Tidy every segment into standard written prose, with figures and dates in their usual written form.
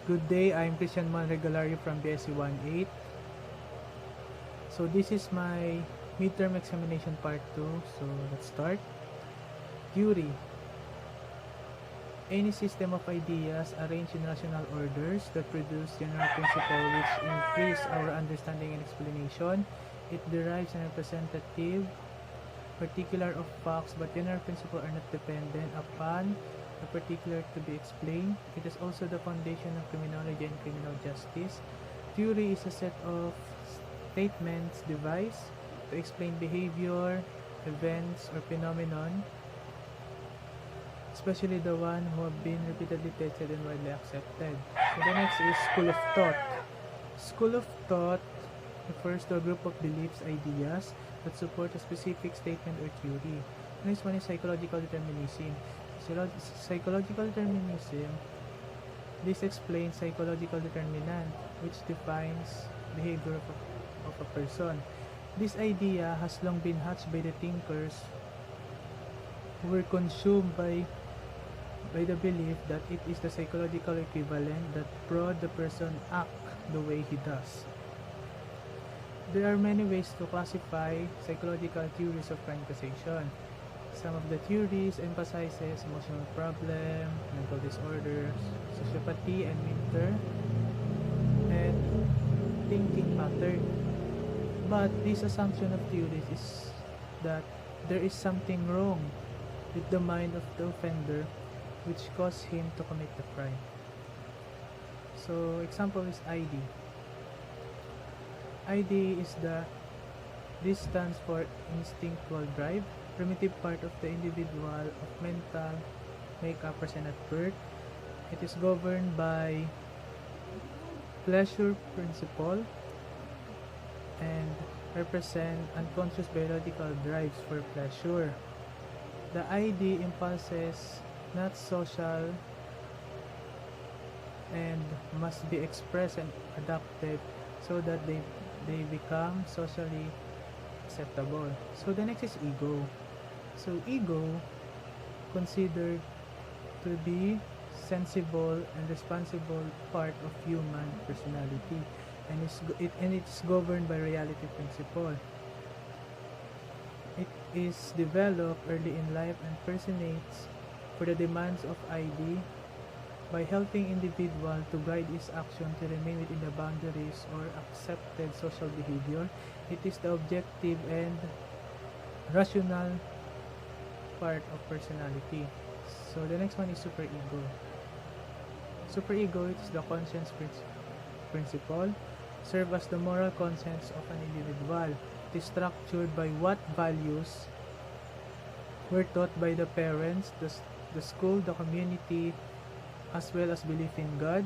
Good day, I'm Christian Manregalario from BSc 18. So this is my midterm examination part 2. So let's start. Theory. Any system of ideas arranged in rational orders that produce general principles which increase our understanding and explanation. It derives an representative particular of facts, but general principles are not dependent upon the particular to be explained. It is also the foundation of criminology and criminal justice. Theory is a set of statements devised to explain behavior, events, or phenomenon, especially the one who have been repeatedly tested and widely accepted. So the next is school of thought. School of thought refers to a group of beliefs, ideas that support a specific statement or theory. The next one is psychological determinism. Psychological determinism, this explains psychological determinant, which defines behavior of a person. This idea has long been hatched by the thinkers who were consumed by the belief that it is the psychological equivalent that brought the person act the way he does. There are many ways to classify psychological theories of crime causation. Some of the theories emphasizes emotional problem, mental disorders, sociopathy and Midterm, and thinking pattern. But this assumption of theories is that there is something wrong with the mind of the offender which caused him to commit the crime. So example is ID. ID is this stands for instinctual drive, primitive part of the individual of mental makeup present at birth. It is governed by pleasure principle and represent unconscious biological drives for pleasure. The ID impulses not social and must be expressed and adapted so that they become socially acceptable. So the next is ego. So ego considered to be sensible and responsible part of human personality, and it's governed by reality principle. It is developed early in life and personates for the demands of ID by helping individual to guide his action to remain within the boundaries or accepted social behavior. It is the objective and rational part of personality. So the next one is superego. Superego is the conscience principle, serve as the moral conscience of an individual. It is structured by what values were taught by the parents, the school, the community, as well as belief in God.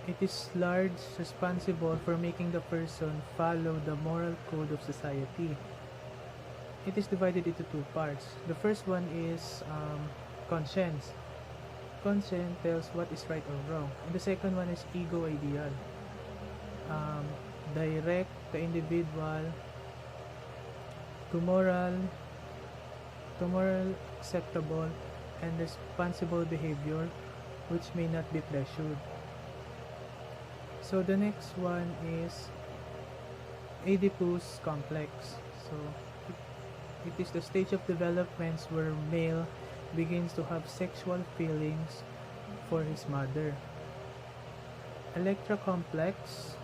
It is large responsible for making the person follow the moral code of society. It is divided into two parts. The first one is conscience. Conscience tells what is right or wrong. And the second one is ego ideal. Direct the individual to moral acceptable and responsible behavior which may not be pleasured. So the next one is Oedipus complex. So it is the stage of development where male begins to have sexual feelings for his mother. Electra complex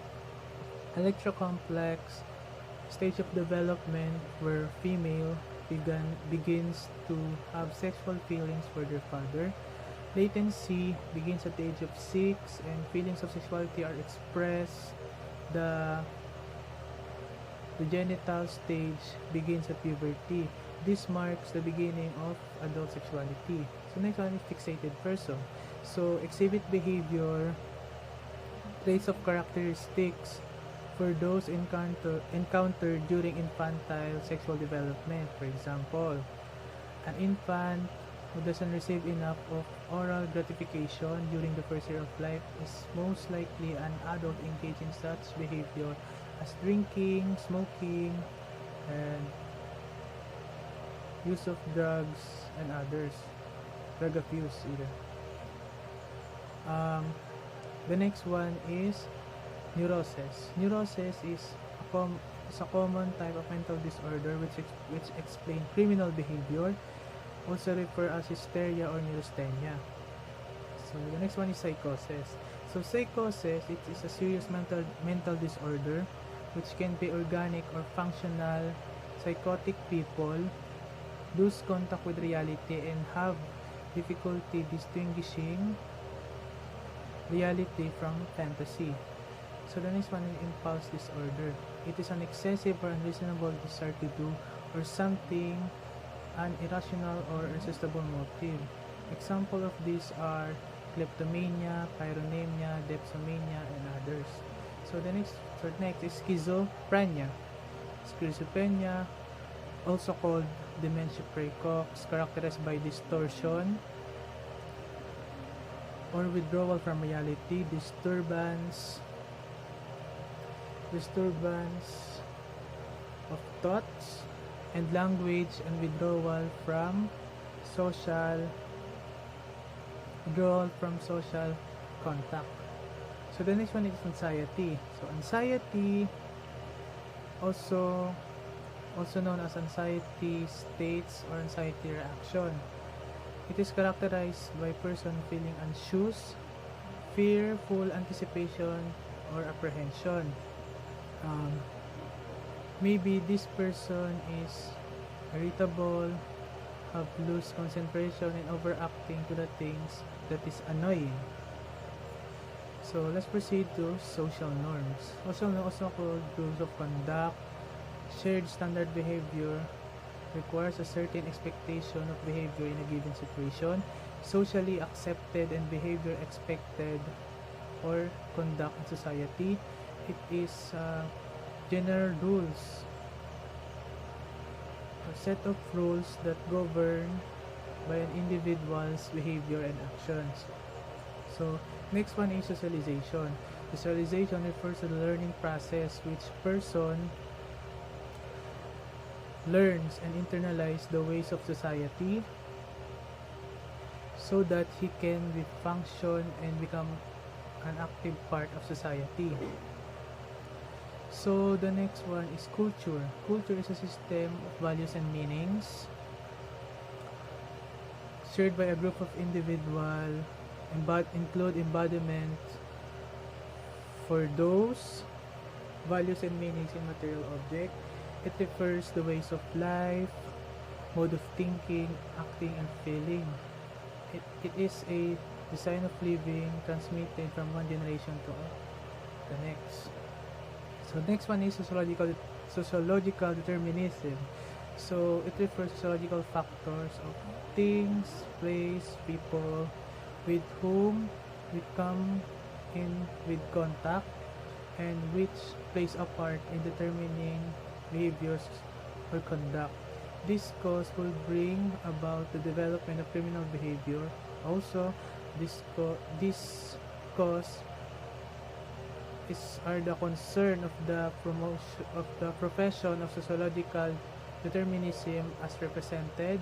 stage of development where female begins to have sexual feelings for their father. Latency begins at the age of 6 and feelings of sexuality are expressed. The genital stage begins at puberty. This marks the beginning of adult sexuality. So next one is fixated person. So exhibit behavior, traits of characteristics for those encountered during infantile sexual development. For example, an infant who doesn't receive enough of oral gratification during the first year of life is most likely an adult engaged in such behavior as drinking, smoking, and use of drugs and others. Drug abuse either. Um, the next one is neurosis. Neurosis is a common type of mental disorder which explain criminal behavior, also referred as hysteria or neurasthenia. So the next one is psychosis. So psychosis, it is a serious mental disorder which can be organic or functional. Psychotic people lose contact with reality and have difficulty distinguishing reality from fantasy. So the next one is impulse disorder. It is an excessive or unreasonable desire to do or something, an irrational or irresistible motive. Example of these are kleptomania, pyromania, dipsomania, and others. So the next is schizophrenia. Schizophrenia, also called dementia praecox, characterized by distortion or withdrawal from reality, disturbance of thoughts and language, and withdrawal from social contact. So the next one is anxiety. So anxiety, also known as anxiety states or anxiety reaction. It is characterized by person feeling anxious, fearful anticipation, or apprehension. Maybe this person is irritable, have loose concentration, and overacting to the things that is annoying. So let's proceed to social norms. Also called rules of conduct. Shared standard behavior requires a certain expectation of behavior in a given situation. Socially accepted and behavior expected or conduct in society. It is general rules or set of rules that govern by an individual's behavior and actions. So next one is socialization. Socialization refers to the learning process which person learns and internalize the ways of society so that he can function and become an active part of society. So the next one is culture. Culture is a system of values and meanings shared by a group of individuals, include embodiment for those values and meanings in material object. It refers to ways of life, mode of thinking, acting, and feeling. It is a design of living transmitted from one generation to the next. So next one is sociological determinism. So it refers to sociological factors of things, place, people with whom we come in with contact and which plays a part in determining behaviors or conduct. This cause will bring about the development of criminal behavior. Also, this cause are the concern of the promotion of the profession of sociological determinism as represented,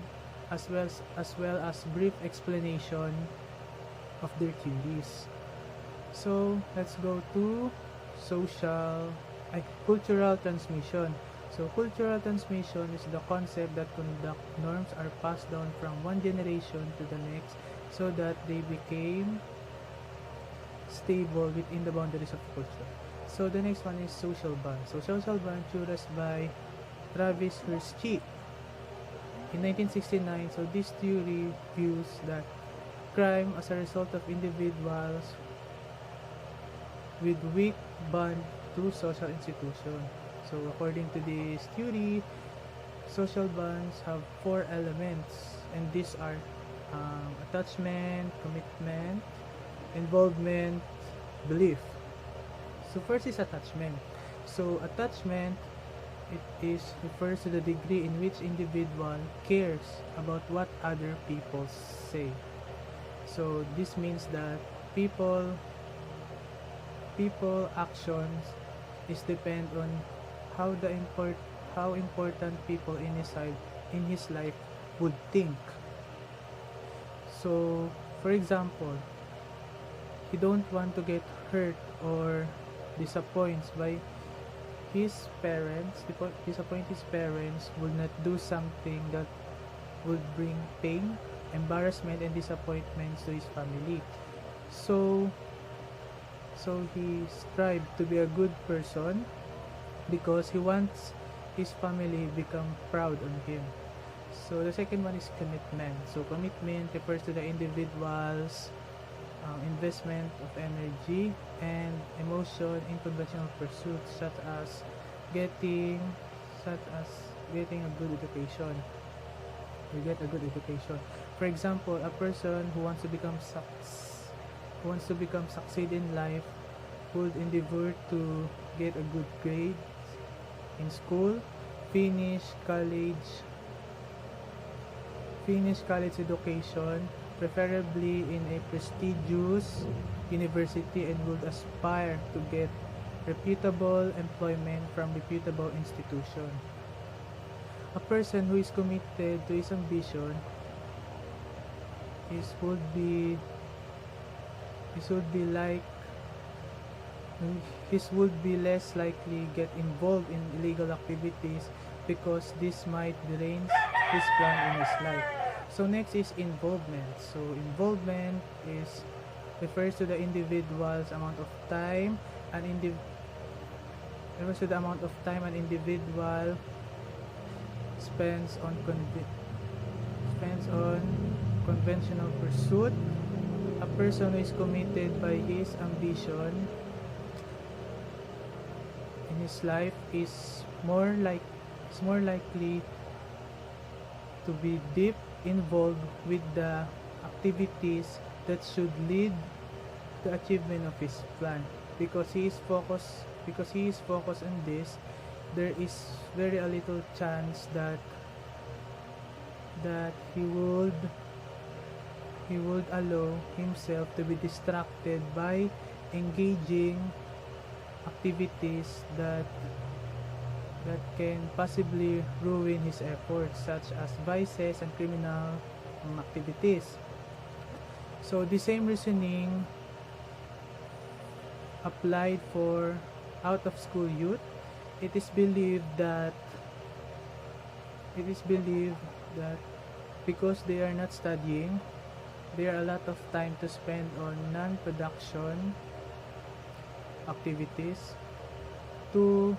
as well as brief explanation of their theories. So let's go to cultural transmission. So cultural transmission is the concept that conduct norms are passed down from one generation to the next so that they became stable within the boundaries of culture. So the next one is social bond. So social bond theorized by Travis Hirschi in 1969. So this theory views that crime as a result of individuals with weak bond to social institutions. So according to this theory, social bonds have 4 elements, and these are attachment, commitment, involvement, belief. So first is attachment. So attachment, refers to the degree in which individual cares about what other people say. So this means that people actions is depend on how important people in his life would think. So for example, he don't want to get hurt or disappoints by his parents, disappoint his parents, would not do something that would bring pain, embarrassment, and disappointments to his family. So, so he strived to be a good person because he wants his family become proud on him. So the second one is commitment. So commitment refers to the individual's investment of energy and emotion in conventional pursuits getting such as getting a good education. You get a good education. For example, a person who wants to succeed in life would endeavor to get a good grade in school, finish college education, preferably in a prestigious university, and would aspire to get reputable employment from reputable institution. A person who is committed to his ambition is would be like he would be less likely get involved in illegal activities because this might derail his plan in his life. So next is involvement. So involvement refers to the individual's amount of time and individual spends on conventional pursuit. A person who is committed by his ambition in his life is more likely to be deep involved with the activities that should lead to achievement of his plan. Because he is focused on this, there is very a little chance that he would allow himself to be distracted by engaging activities that can possibly ruin his efforts, such as vices and criminal activities. So the same reasoning applied for out of school youth. It is believed that because they are not studying, there are a lot of time to spend on non-production activities. To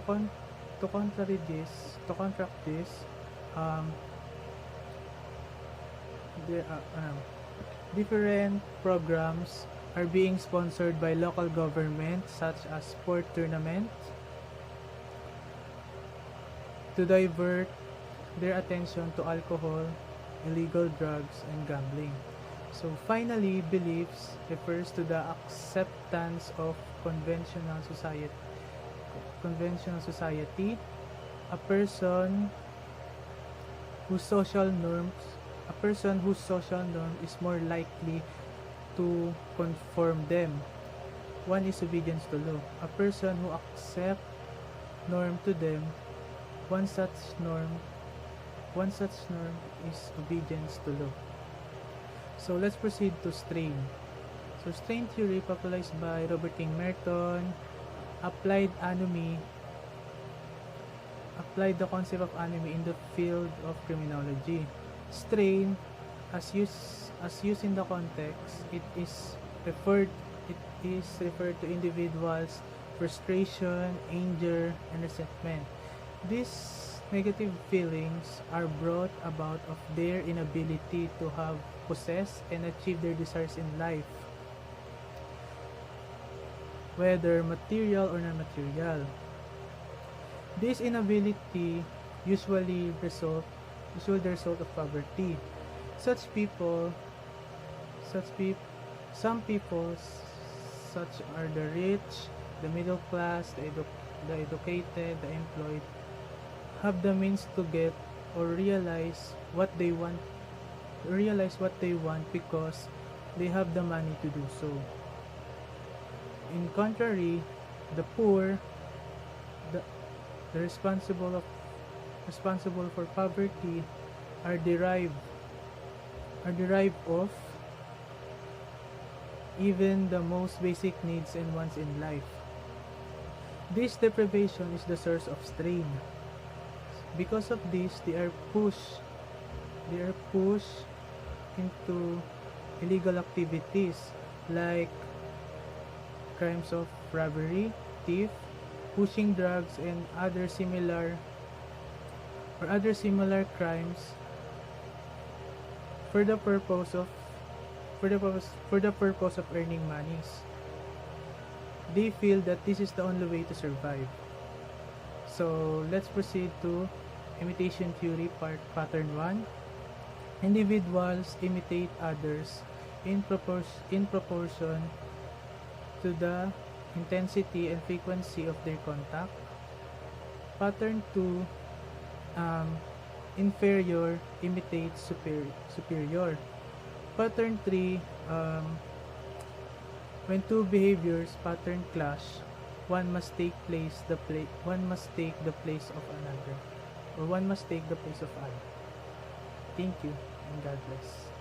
contract this, there are different programs are being sponsored by local government, such as sport tournaments, to divert their attention to alcohol, illegal drugs, and gambling. So finally, beliefs refers to the acceptance of conventional society. A person whose social norm is more likely to conform them. One is obedience to law. A person who accepts norm to them, one such norm is obedience to law. So let's proceed to strain. So strain theory, popularized by Robert King Merton, applied the concept of anomy in the field of criminology. Strain, as used in the context, it is referred to individuals' frustration, anger, and resentment. These negative feelings are brought about of their inability to have, possess, and achieve their desires in life, whether material or non-material. This inability usually the result of poverty. Some people, such are the rich, the middle class, the educated, the employed, have the means to get or realize what they want because they have the money to do so. In contrary, the poor, the responsible for poverty are derived of even the most basic needs and wants in life. This deprivation is the source of strain. Because of this, they are pushed into illegal activities like crimes of robbery, thief, pushing drugs, and other similar crimes for the purpose of earning monies. They feel that this is the only way to survive. So let's proceed to imitation theory pattern 1. Individuals imitate others in proportion to the intensity and frequency of their contact. Pattern 2, inferior imitates superior. Pattern 3, when two behaviors pattern clash, one must take the place of another, or one must take the place of other. Thank you and God bless.